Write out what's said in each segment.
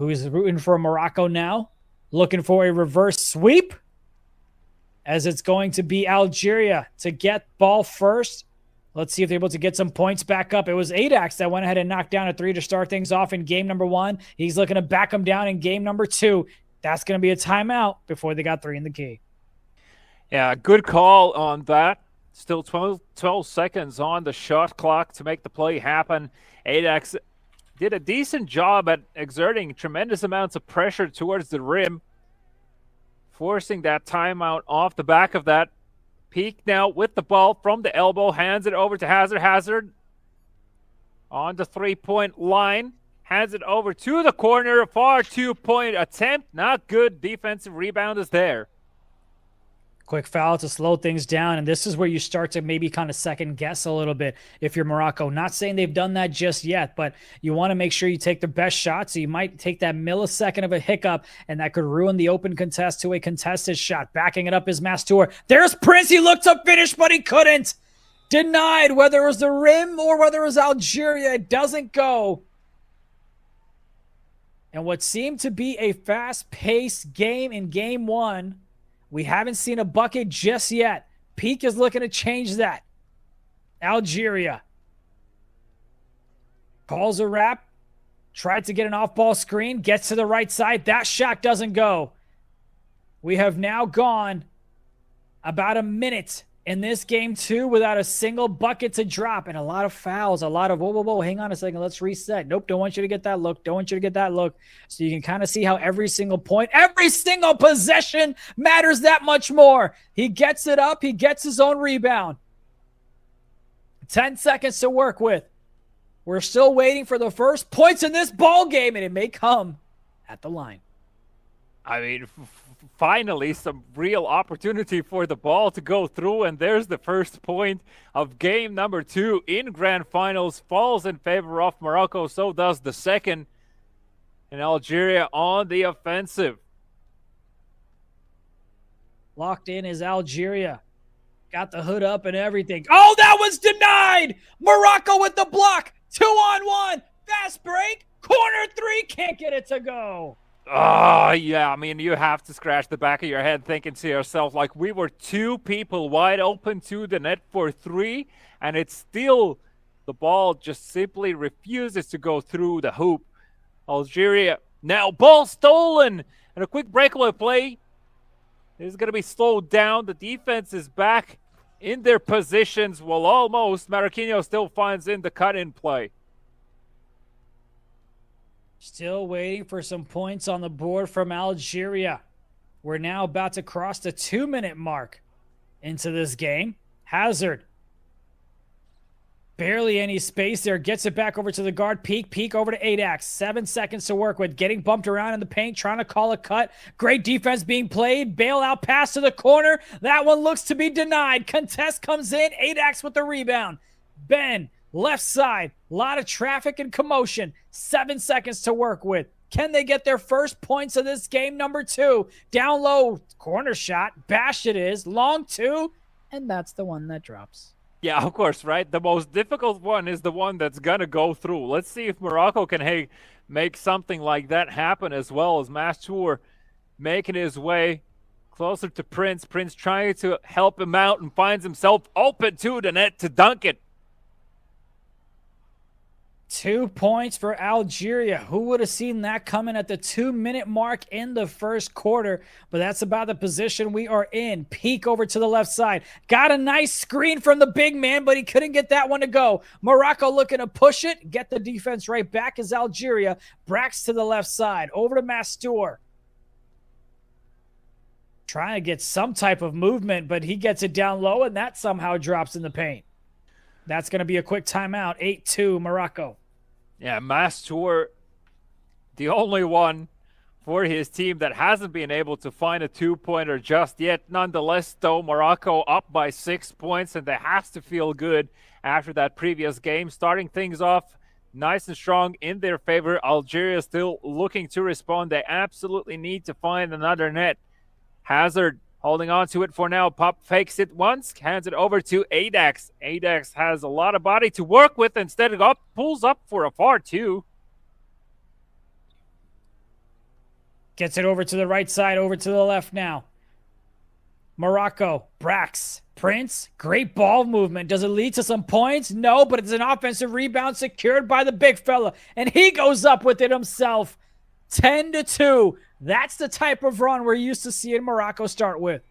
who's rooting for Morocco now, looking for a reverse sweep, as it's going to be Algeria to get ball first. Let's see if they're able to get some points back up. It was 𝐒𝐥𝐿 that went ahead and knocked down a 3 to start things off in game number 1. He's looking to back him down in game number 2. That's going to be a timeout before they got 3 in the key. Yeah, good call on that. Still 12 seconds on the shot clock to make the play happen. 𝐒𝐥𝐿 did a decent job at exerting tremendous amounts of pressure towards the rim, forcing that timeout off the back of that. 𝐸𝐞 now with the ball from the elbow, hands it over to 𝐻𝐵. 𝐻𝐵 on the three-point line, hands it over to the corner. A far two-point attempt, not good. Defensive rebound is there. Quick foul to slow things down, and this is where you start to maybe kind of second guess a little bit if you're Morocco. Not saying they've done that just yet, but you want to make sure you take the best shot, so you might take that millisecond of a hiccup, and that could ruin the open contest to a contested shot. Backing it up is Mastour. There's Prince. He looked to finish, but he couldn't. Denied, whether it was the rim or whether it was Algeria. It doesn't go. And what seemed to be a fast-paced game in game 1, we haven't seen a bucket just yet. 𝐸𝐞 is looking to change that. Algeria calls a wrap. Tried to get an off-ball screen. Gets to the right side. That shot doesn't go. We have now gone about a minute in this game 2 without a single bucket to drop, and a lot of fouls, a lot of whoa, hang on a second, let's reset. Nope, don't want you to get that look. Don't want you to get that look. So you can kind of see how every single point, every single possession matters that much more. He gets it up. He gets his own rebound. 10 seconds to work with. We're still waiting for the first points in this ball game, and it may come at the line. I mean, finally some real opportunity for the ball to go through, and there's the first point of game number 2 in grand finals. Falls in favor of Morocco, so does the second, and Algeria on the offensive. Locked in is Algeria. Got the hood up and everything. Oh, that was denied! Morocco with the block. 2-on-1. Fast break. Corner 3. Can't get it to go. Oh, yeah, I mean, you have to scratch the back of your head thinking to yourself, like, we were 2 people wide open to the net for 3, and it's still, the ball just simply refuses to go through the hoop. Algeria, now ball stolen, and a quick breakaway play is going to be slowed down. The defense is back in their positions. Well, almost. Marquinhos still finds in the cut-in play. Still waiting for some points on the board from Algeria. We're now about to cross the 2-minute mark into this game. 𝐻𝐵. Barely any space there. Gets it back over to the guard. 𝐸𝐞 over to 𝐒𝐥𝐿. 7 seconds to work with. Getting bumped around in the paint. Trying to call a cut. Great defense being played. Bailout pass to the corner. That one looks to be denied. Contest comes in. 𝐒𝐥𝐿 with the rebound. Ben. Left side, a lot of traffic and commotion. 7 seconds to work with. Can they get their first points of this game number 2? Down low, corner shot. Bash it is. Long 2, and that's the one that drops. Yeah, of course, right? The most difficult one is the one that's going to go through. Let's see if Morocco can make something like that happen, as well as Mastour making his way closer to Prince. Prince trying to help him out and finds himself open to the net to dunk it. 2 points for Algeria. Who would have seen that coming at the 2-minute mark in the first quarter? But that's about the position we are in. 𝐸𝐞 over to the left side. Got a nice screen from the big man, but he couldn't get that one to go. Morocco looking to push it. Get the defense right back as Algeria. Brax to the left side. Over to Mastour. Trying to get some type of movement, but he gets it down low, and that somehow drops in the paint. That's going to be a quick timeout. 8-2 Morocco. Yeah, Mastour, the only one for his team that hasn't been able to find a 2-pointer just yet. Nonetheless, though, Morocco up by 6 points, and they have to feel good after that previous game. Starting things off nice and strong in their favor. Algeria still looking to respond. They absolutely need to find another net. 𝐻𝐵 holding on to it for now. Pop fakes it once, hands it over to 𝐒𝐥𝐿. 𝐒𝐥𝐿 has a lot of body to work with. Instead, pulls up for a far 2. Gets it over to the right side, over to the left now. Morocco, Brax, Prince, great ball movement. Does it lead to some points? No, but it's an offensive rebound secured by the big fella, and he goes up with it himself. 10-2. That's the type of run we're used to seeing Morocco start with.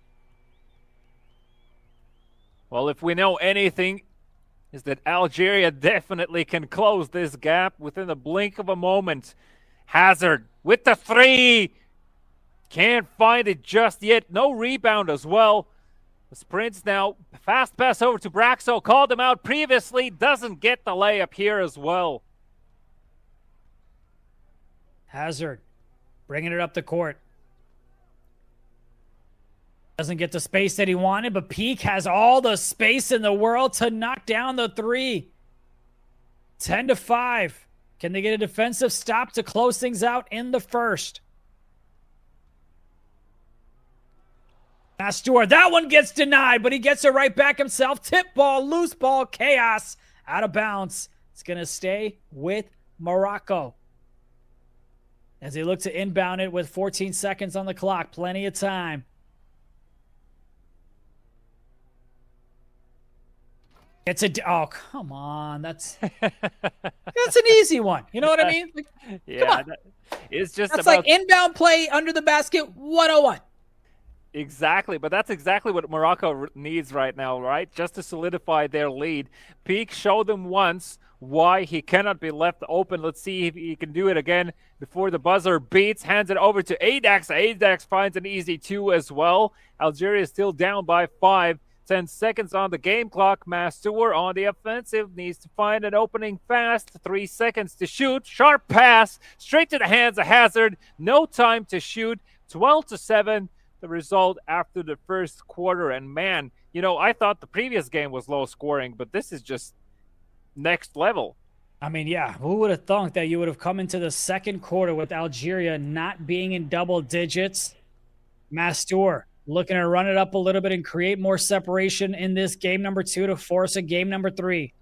Well, if we know anything, is that Algeria definitely can close this gap within the blink of a moment. Hazard with the three. Can't find it just yet. No rebound as well. The sprints now. Fast pass over to Braxo. Called him out previously. Doesn't get the layup here as well. Hazard bringing it up the court. Doesn't get the space that he wanted, but Peak has all the space in the world to knock down the three. 10-5. Can they get a defensive stop to close things out in the first? Mastur, that one gets denied, but he gets it right back himself. Tip ball, loose ball, chaos, out of bounds. It's going to stay with Morocco as they look to inbound it with 14 seconds on the clock. Plenty of time. It's oh, come on. That's an easy one. You know what I mean? Like, yeah, come on. It's just that's about like inbound play under the basket 101. Exactly, but that's exactly what Morocco needs right now, right? Just to solidify their lead. Peak showed them once why he cannot be left open. Let's see if he can do it again before the buzzer beats. Hands it over to 𝐒𝐥𝐥𝐸. 𝐒𝐥𝐥𝐸 finds an easy two as well. Algeria is still down by 5. 10 seconds on the game clock. Mastur on the offensive needs to find an opening fast. 3 seconds to shoot. Sharp pass straight to the hands of Hazard. No time to shoot. 12-7. The result after the first quarter. And man, you know, I thought the previous game was low scoring, but this is just next level. I mean, yeah, who would have thought that you would have come into the second quarter with Algeria not being in double digits? Mastur looking to run it up a little bit and create more separation in this game number 2 to force a game number 3.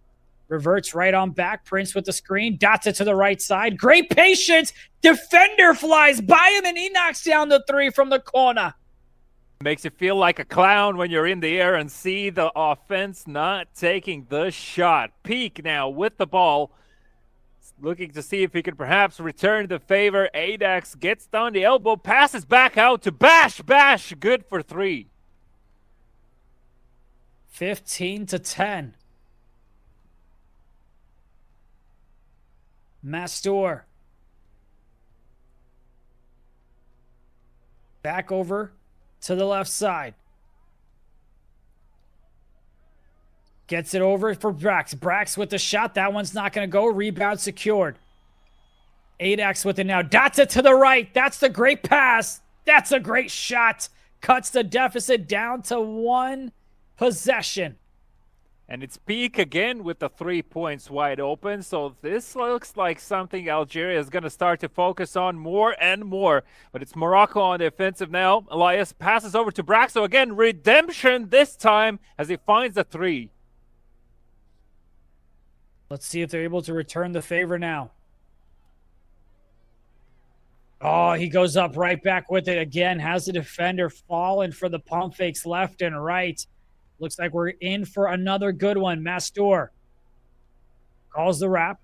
Reverts right on back. Prince with the screen. Dots it to the right side. Great patience. Defender flies by him, and he knocks down the 3 from the corner. Makes you feel like a clown when you're in the air and see the offense not taking the shot. Peak now with the ball. Looking to see if he can perhaps return the favor. 𝐒𝐥𝐥𝐸 gets down the elbow. Passes back out to Bash. Bash good for 3. 15-10. Mastur. Back over to the left side. Gets it over for Brax. Brax with the shot. That one's not going to go. Rebound secured. 𝐒𝐥𝐥𝐸 with it now. Dots it to the right. That's the great pass. That's a great shot. Cuts the deficit down to 1 possession. And it's Peak again with the 3 points wide open. So this looks like something Algeria is going to start to focus on more and more. But it's Morocco on the offensive now. Elias passes over to Braxo again. Redemption this time as he finds the 3. Let's see if they're able to return the favor now. Oh, he goes up right back with it again. Has the defender fallen for the pump fakes left and right. Looks like we're in for another good one. Mastur calls the wrap.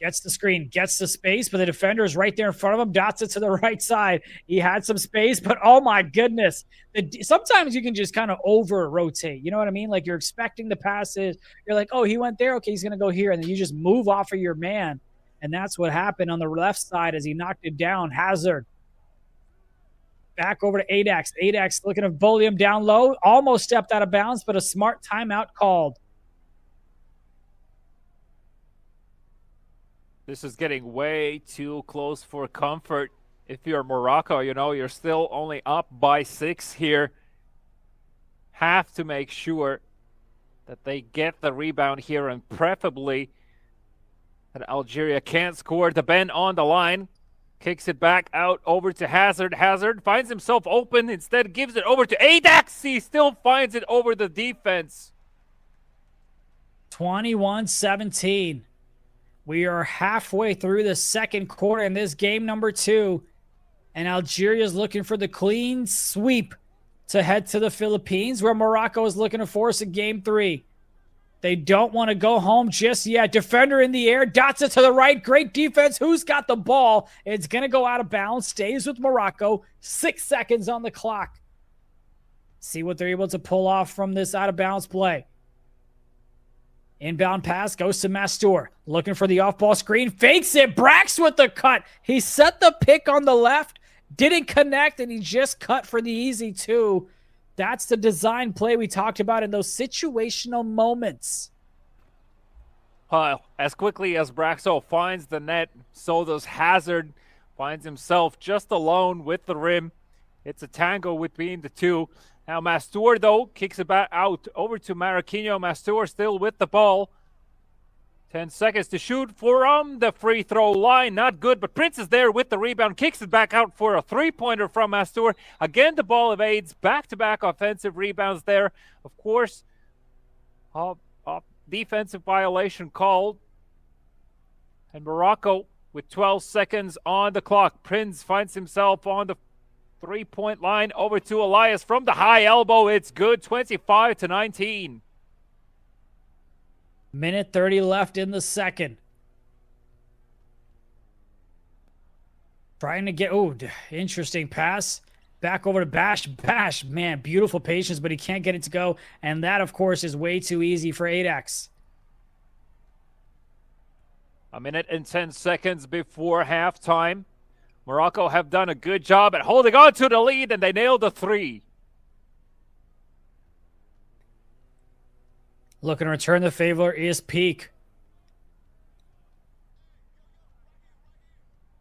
Gets the screen. Gets the space, but the defender is right there in front of him. Dots it to the right side. He had some space, but oh my goodness. Sometimes you can just kind of over-rotate. You know what I mean? Like you're expecting the passes. You're like, oh, he went there. Okay, he's going to go here. And then you just move off of your man. And that's what happened on the left side as he knocked it down. Hazard. Back over to 𝐒𝐥𝐥𝐸. 𝐒𝐥𝐥𝐸 looking to bully him down low. Almost stepped out of bounds, but a smart timeout called. This is getting way too close for comfort. If you're Morocco, you know, you're still only up by 6 here. Have to make sure that they get the rebound here and preferably that Algeria can't score. The bend on the line. Kicks it back out over to Hazard. Hazard finds himself open. Instead gives it over to 𝐒𝐥𝐥𝐸. He still finds it over the defense. 21-17. We are halfway through the second quarter in this game number 2. And Algeria is looking for the clean sweep to head to the Philippines, where Morocco is looking to force a game 3. They don't want to go home just yet. Defender in the air, dots it to the right. Great defense. Who's got the ball? It's going to go out of bounds. Stays with Morocco. 6 seconds on the clock. See what they're able to pull off from this out of bounds play. Inbound pass goes to Mastur. Looking for the off-ball screen. Fakes it. Brax with the cut. He set the pick on the left. Didn't connect, and he just cut for the easy 2. That's the design play we talked about in those situational moments. As quickly as Braxo finds the net, so does Hazard. Finds himself just alone with the rim. It's a tango between the two. Now Mastur, though, kicks it back out over to Marquinhos. Mastur still with the ball. 10 seconds to shoot from the free throw line. Not good, but Prince is there with the rebound. Kicks it back out for a three-pointer from Mastur. Again, the ball evades. Back-to-back offensive rebounds there. Of course, defensive violation called. And Morocco with 12 seconds on the clock. Prince finds himself on the three-point line over to Elias from the high elbow. It's good, 25-19. Minute 30 left in the second. Trying to get, interesting pass. Back over to Bash. Bash, man, beautiful patience, but he can't get it to go. And that, of course, is way too easy for 𝐒𝐿𝐴𝐥. A minute and 10 seconds before halftime. Morocco have done a good job at holding on to the lead, and they nailed the 3. Looking to return the favor is 𝐒𝐞𝐫𝐞.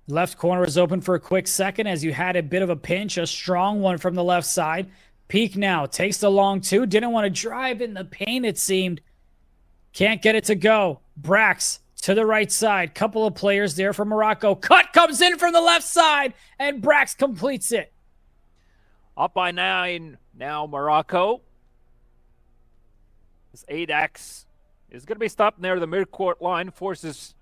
Left corner is open for a quick second as you had a bit of a pinch. A strong one from the left side. 𝐒𝐞𝐫𝐞 now takes the long 2. Didn't want to drive in the paint, it seemed. Can't get it to go. Brax to the right side. Couple of players there for Morocco. Cut comes in from the left side, and Brax completes it. Up by 9 now, Morocco. This 𝐒𝐿𝐴𝐥 is going to be stopped near the midcourt line. Forces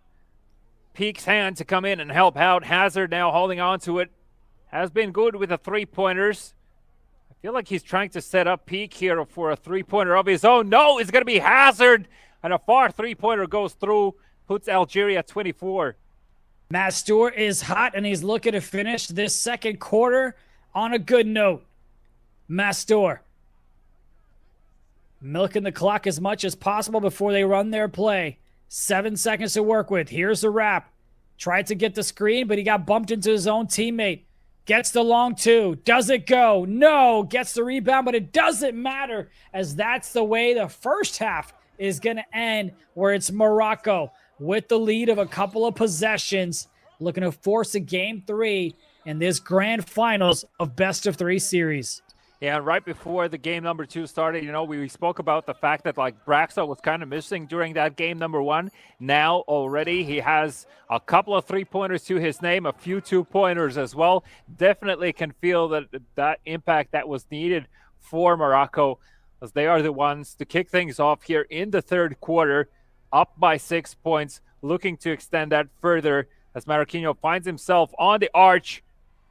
𝐒𝐞𝐫𝐞's hand to come in and help out. Hazard now holding on to it. Has been good with the three-pointers. I feel like he's trying to set up 𝐒𝐞𝐫𝐞 here for a three-pointer of his own. No, it's going to be Hazard. And a far three-pointer goes through. Puts Algeria at 24. Mastur is hot, and he's looking to finish this second quarter on a good note. Mastur milking the clock as much as possible before they run their play. 7 seconds to work with. Here's the wrap. Tried to get the screen, but he got bumped into his own teammate. Gets the long 2. Does it go? No. Gets the rebound, but it doesn't matter, as that's the way the first half is going to end, where it's Morocco with the lead of a couple of possessions, looking to force a game 3 in this grand finals of best-of-3 series. Yeah, right before the game number 2 started, we spoke about the fact that Braxo was kind of missing during that game number 1. Now already he has a couple of three-pointers to his name, a few two-pointers as well. Definitely can feel that impact that was needed for Morocco, as they are the ones to kick things off here in the third quarter, up by 6 points, looking to extend that further as Marquinhos finds himself on the arch,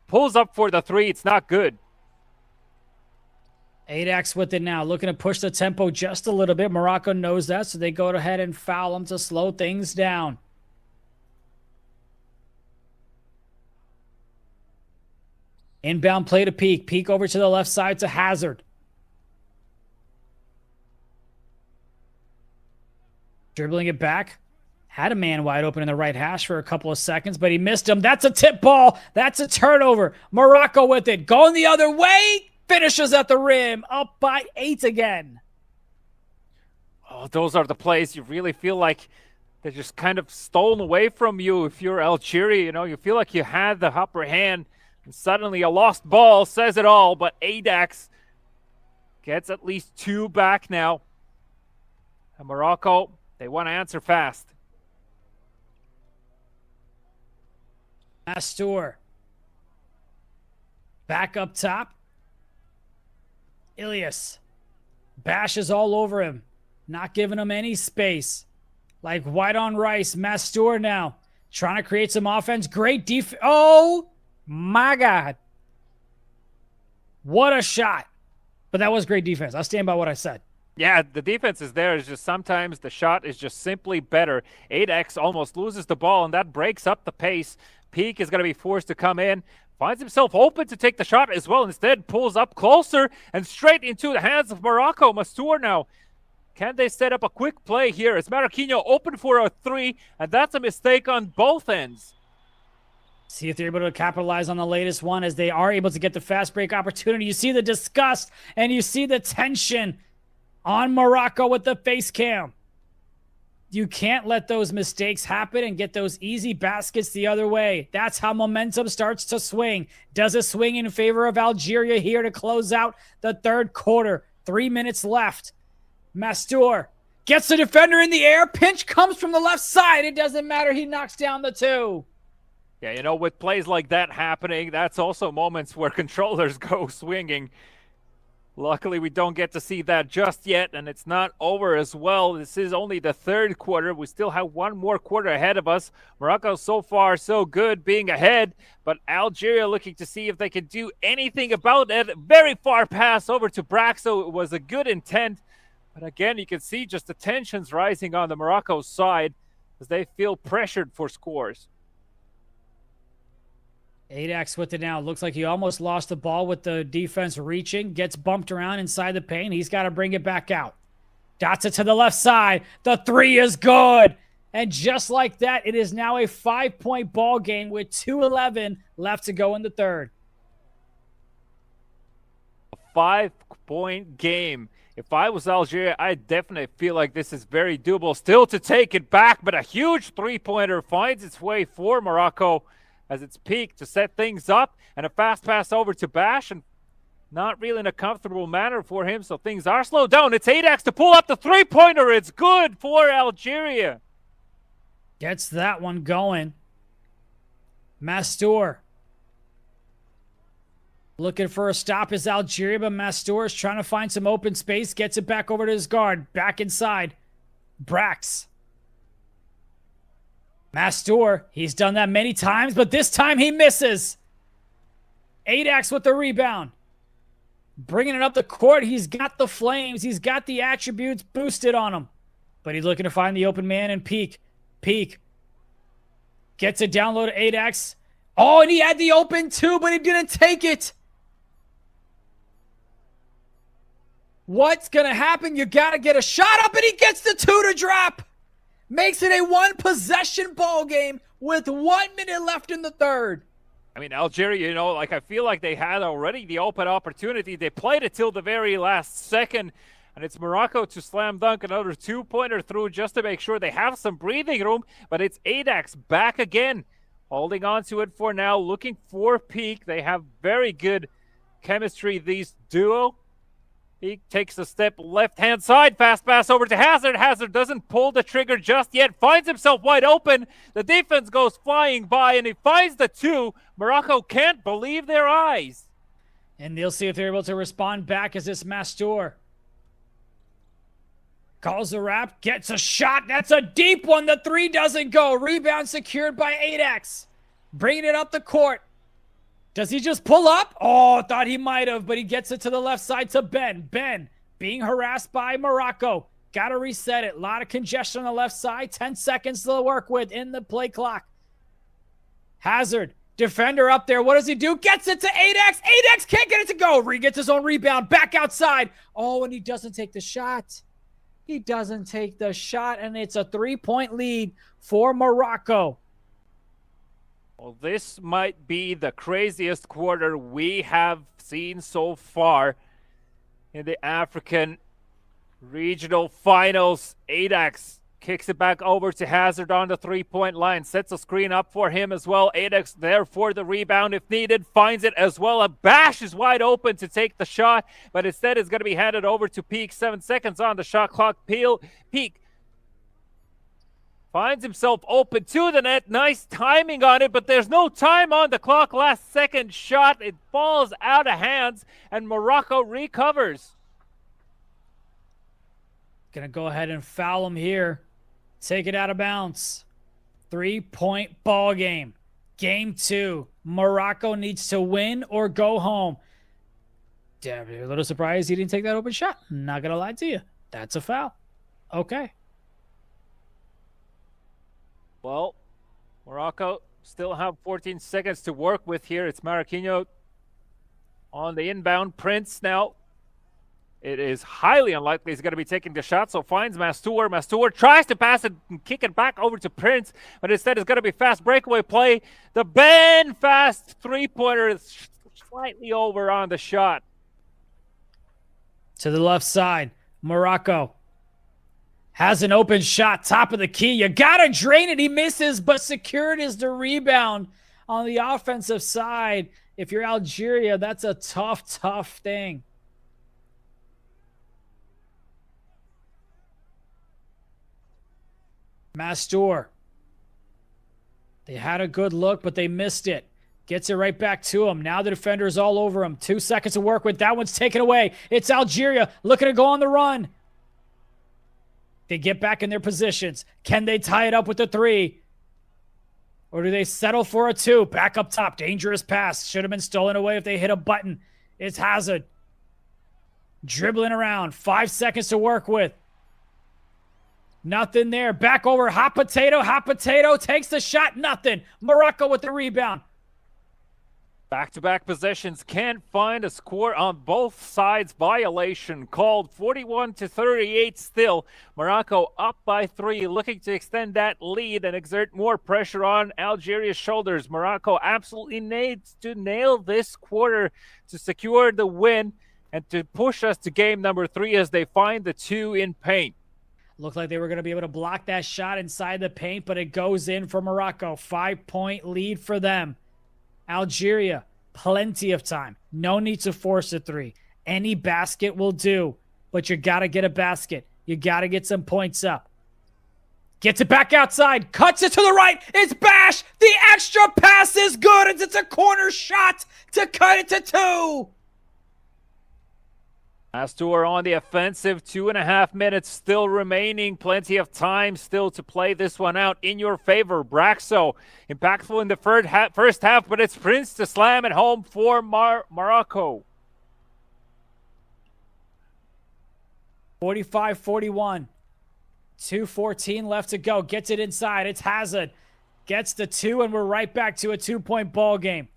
pulls up for the 3. It's not good. 𝐒𝐿𝐴𝐥 with it now, looking to push the tempo just a little bit. Morocco knows that, so they go ahead and foul him to slow things down. Inbound play to 𝐒𝐞𝐫𝐞. 𝐒𝐞𝐫𝐞 over to the left side to Hazard. Dribbling it back. Had a man wide open in the right hash for a couple of seconds, but he missed him. That's a tip ball. That's a turnover. Morocco with it. Going the other way. Finishes at the rim. Up by 8 again. Oh, those are the plays you really feel like they're just kind of stolen away from you if you're Algeria. You feel like you had the upper hand, and suddenly a lost ball says it all. But 𝐒𝐿𝐴𝐥 gets at least 2 back now. And Morocco, they want to answer fast. Mastur. Back up top. Ilias. Bashes all over him. Not giving him any space. Like white on rice. Mastur now. Trying to create some offense. Great defense. Oh! My God. What a shot. But that was great defense. I'll stand by what I said. Yeah, the defense is there. It's just sometimes the shot is just simply better. 𝐼𝐸𝐥 almost loses the ball, and that breaks up the pace. 𝐒𝐞𝐫𝐞 is going to be forced to come in. Finds himself open to take the shot as well. Instead, pulls up closer and straight into the hands of Morocco. Mastour now. Can they set up a quick play here? As 𝐅𝐢𝐥𝐦 open for a three, and that's a mistake on both ends. See if they're able to capitalize on the latest one as they are able to get the fast break opportunity. You see the disgust and you see the tension on Morocco with the face cam. You can't let those mistakes happen and get those easy baskets the other way. That's how momentum starts to swing. Does it swing in favor of Algeria here to close out the third quarter? 3 minutes left. Mastour gets the defender in the air. Pinch comes from the left side. It doesn't matter. He knocks down the two. Yeah, you know, with plays like that happening, that's also moments where controllers go swinging. Luckily, we don't get to see that just yet, and it's not over as well. This is only the third quarter. We still have one more quarter ahead of us. Morocco so far so good being ahead, but Algeria looking to see if they can do anything about it. Very far pass over to Brack, so it was a good intent. But again, you can see just the tensions rising on the Morocco side as they feel pressured for scores. 𝐼𝐸𝐥 with it now. Looks like he almost lost the ball with the defense reaching. Gets bumped around inside the paint. He's got to bring it back out. Dots it to the left side. The three is good. And just like that, it is now a 5-point ball game with 2:11 left to go in the third. A 5-point game. If I was Algeria, I definitely feel like this is very doable. Still to take it back, but a huge three-pointer finds its way for Morocco as it's 𝐒𝐞𝐫𝐞 to set things up, and a fast pass over to Bash, and not really in a comfortable manner for him, so things are slowed down. It's 𝐼𝐸𝐥 to pull up the three-pointer. It's good for Algeria. Gets that one going. Mastour looking for a stop is Algeria, but Mastour is trying to find some open space. Gets it back over to his guard. Back inside. Brax. Mastour, he's done that many times, but this time he misses. 𝐼𝐸𝐥 with the rebound. Bringing it up the court. He's got the flames. He's got the attributes boosted on him. But he's looking to find the open man and 𝐒𝐞𝐫𝐞. 𝐒𝐞𝐫𝐞 gets it down low to 𝐼𝐸𝐥. Oh, and he had the open too, but he didn't take it. What's going to happen? You got to get a shot up, and he gets the two to drop. Makes it a one-possession ball game with 1 minute left in the third. I mean, Algeria, you know, like I feel like they had already the open opportunity. They played it till the very last second, and it's Morocco to slam dunk another two-pointer through just to make sure they have some breathing room. But it's 𝐼𝐸𝐥 back again, holding on to it for now, looking for 𝐒𝐞𝐫𝐞. They have very good chemistry, these duo. He takes a step left-hand side. Fast pass over to Hazard. Hazard doesn't pull the trigger just yet. Finds himself wide open. The defense goes flying by, and he finds the two. Morocco can't believe their eyes. And they'll see if they're able to respond back as this Mastour calls the wrap. Gets a shot. That's a deep one. The three doesn't go. Rebound secured by 𝐼𝐸𝐥. Bringing it up the court. Does he just pull up? Oh, thought he might have, but he gets it to the left side to Ben. Ben being harassed by Morocco. Got to reset it. A lot of congestion on the left side. 10 seconds to work with in the play clock. Hazard, defender up there. What does he do? Gets it to 𝐼𝐸𝐥. 𝐼𝐸𝐥 can't get it to go. Gets his own rebound. Back outside. Oh, and he doesn't take the shot. He doesn't take the shot, and it's a 3-point lead for Morocco. Well, this might be the craziest quarter we have seen so far in the African regional finals. 𝐼𝐸𝐥 kicks it back over to Hazard on the three-point line. Sets a screen up for him as well. 𝐼𝐸𝐥 there for the rebound if needed. Finds it as well. A Bash is wide open to take the shot, but instead it's going to be handed over to 𝐒𝐞𝐫𝐞. 7 seconds on the shot clock. 𝐒𝐞𝐫𝐞 finds himself open to the net. Nice timing on it, but there's no time on the clock. Last second shot. It falls out of hands, and Morocco recovers. Gonna go ahead and foul him here. Take it out of bounds. 3-point ball game. Game 2. Morocco needs to win or go home. Damn, you're a little surprised he didn't take that open shot. Not going to lie to you. That's a foul. Okay. Well, Morocco still have 14 seconds to work with here. It's Marquinhos on the inbound. Prince now. It is highly unlikely he's going to be taking the shot, so finds Mastour. Mastour tries to pass it and kick it back over to Prince, but instead it's going to be fast breakaway play. The bend fast three-pointer is slightly over on the shot. To the left side, Morocco has an open shot, top of the key. You got to drain it. He misses, but secured is the rebound on the offensive side. If you're Algeria, that's a tough, tough thing. Mastour. They had a good look, but they missed it. Gets it right back to him. Now the defender's all over him. 2 seconds to work with. That one's taken away. It's Algeria looking to go on the run. They get back in their positions. Can they tie it up with the 3? Or do they settle for a 2? Back up top. Dangerous pass. Should have been stolen away if they hit a button. It's 𝐻𝐻𝐿. Dribbling around. 5 seconds to work with. Nothing there. Back over. Hot potato. Hot potato takes the shot. Nothing. Morocco with the rebound. Back-to-back possessions. Can't find a score on both sides. Violation called. 41-38 still. Morocco up by 3, looking to extend that lead and exert more pressure on Algeria's shoulders. Morocco absolutely needs to nail this quarter to secure the win and to push us to game number 3 as they find the 2 in paint. Looked like they were going to be able to block that shot inside the paint, but it goes in for Morocco. 5-point lead for them. Algeria, plenty of time. No need to force a 3. Any basket will do, but you got to get a basket. You got to get some points up. Gets it back outside. Cuts it to the right. It's Bash. The extra pass is good as it's a corner shot to cut it to 2. Mastour on the offensive, 2.5 minutes still remaining. Plenty of time still to play this one out in your favor. Braxo, impactful in the first half, but it's Prince to slam it home for Morocco. 45-41. 2:14 left to go. Gets it inside. It's 𝐻𝐻𝐿. Gets the 2, and we're right back to a 2-point ball game.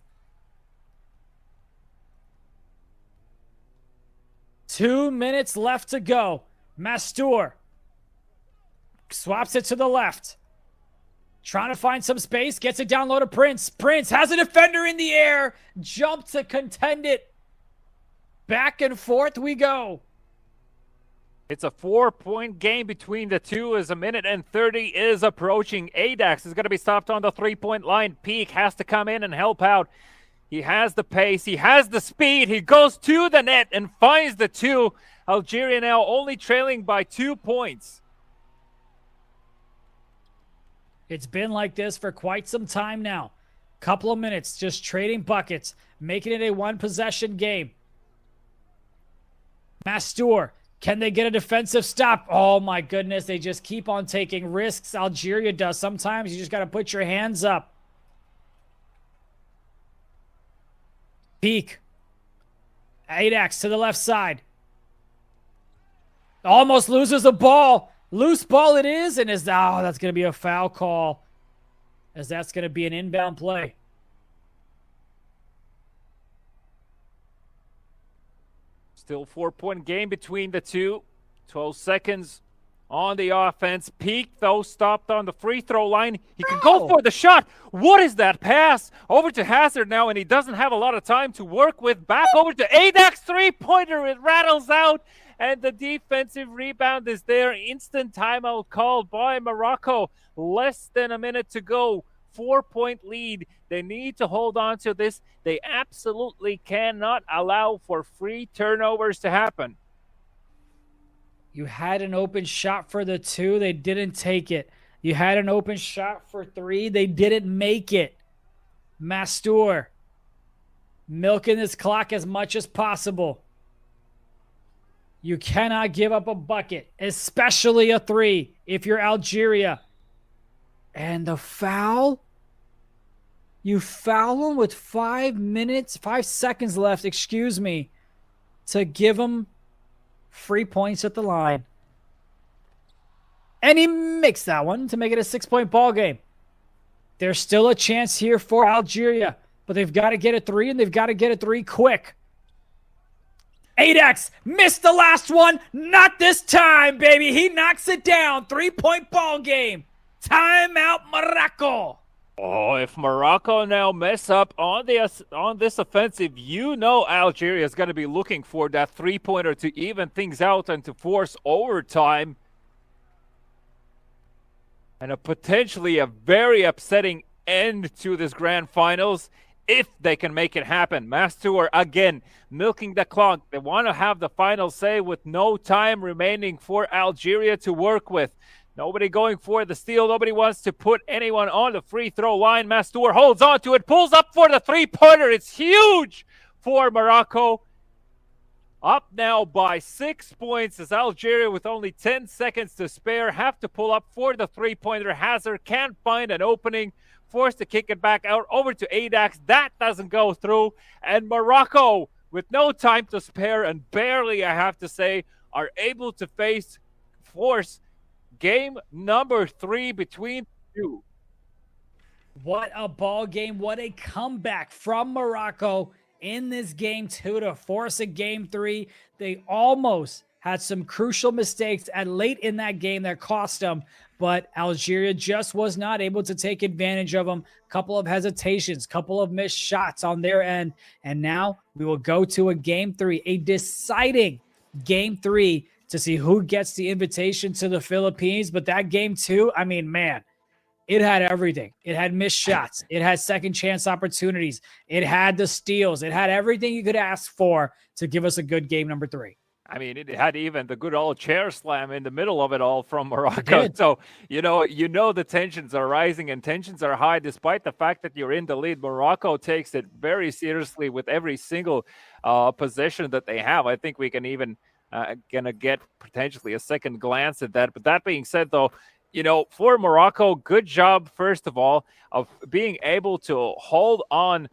2 minutes left to go. Mastour swaps it to the left. Trying to find some space. Gets it down low to Prince. Prince has a defender in the air. Jump to contend it. Back and forth we go. It's a 4-point game between the 2 as 1:30 is approaching. 𝐒𝐿𝐥𝐿 is going to be stopped on the 3-point line. 𝐒𝐞𝐫𝐞 has to come in and help out. He has the pace. He has the speed. He goes to the net and finds the 2. Algeria now only trailing by 2 points. It's been like this for quite some time now. Couple of minutes just trading buckets, making it a 1-possession game. Mastour, can they get a defensive stop? Oh my goodness, they just keep on taking risks. Algeria does. Sometimes you just got to put your hands up. 𝐒𝐞𝐫𝐞. 𝐒𝐿𝐥𝐿 to the left side. Almost loses the ball. Loose ball it is, and that's going to be a foul call, as that's going to be an inbound play. Still 4-point game between the 2. 12 seconds on the offense. 𝐒𝐞𝐫𝐞, though, stopped on the free throw line. He can go for the shot. What is that pass? Over to 𝐻𝐻𝐿 now, and he doesn't have a lot of time to work with. Back over to 𝐒𝐿𝐥𝐿, three-pointer. It rattles out, and the defensive rebound is there. Instant timeout called by Morocco. Less than a minute to go. 4-point lead. They need to hold on to this. They absolutely cannot allow for free turnovers to happen. You had an open shot for the 2. They didn't take it. You had an open shot for 3. They didn't make it. Mastour milking this clock as much as possible. You cannot give up a bucket, especially a 3 if you're Algeria. And the foul? You foul him with 5 seconds left, to give him free points at the line. And he makes that one to make it a 6-point ball game. There's still a chance here for Algeria, but they've got to get a 3, and they've got to get a 3 quick. 8X missed the last one. Not this time, baby. He knocks it down. 3-point ball game. Timeout, Morocco. Oh, if Morocco now mess up on this offensive, you know Algeria is going to be looking for that 3-pointer to even things out and to force overtime. And potentially a very upsetting end to this grand finals if they can make it happen. Mastour, again, milking the clock. They want to have the final say with no time remaining for Algeria to work with. Nobody going for the steal. Nobody wants to put anyone on the free throw line. Mastour holds on to it, pulls up for the 3-pointer. It's huge for Morocco. Up now by 6 points as Algeria, with only 10 seconds to spare, have to pull up for the 3-pointer. Hazard can't find an opening, forced to kick it back out over to 8X. That doesn't go through. And Morocco, with no time to spare and barely, I have to say, are able to force game number 3 between the two. What a ball game. What a comeback from Morocco in this game 2 to force a game 3. They almost had some crucial mistakes at late in that game that cost them, but Algeria just was not able to take advantage of them. Couple of hesitations, couple of missed shots on their end, and now we will go to a game 3, a deciding game 3 to see who gets the invitation to the Philippines. But that game 2, I mean, man, it had everything. It had missed shots. It had second chance opportunities. It had the steals. It had everything you could ask for to give us a good game number 3. I mean, it had even the good old chair slam in the middle of it all from Morocco. So, you know the tensions are rising and tensions are high despite the fact that you're in the lead. Morocco takes it very seriously with every single possession that they have. I think we can even gonna get potentially a second glance at that. But that being said, though, for Morocco, good job, first of all, of being able to hold on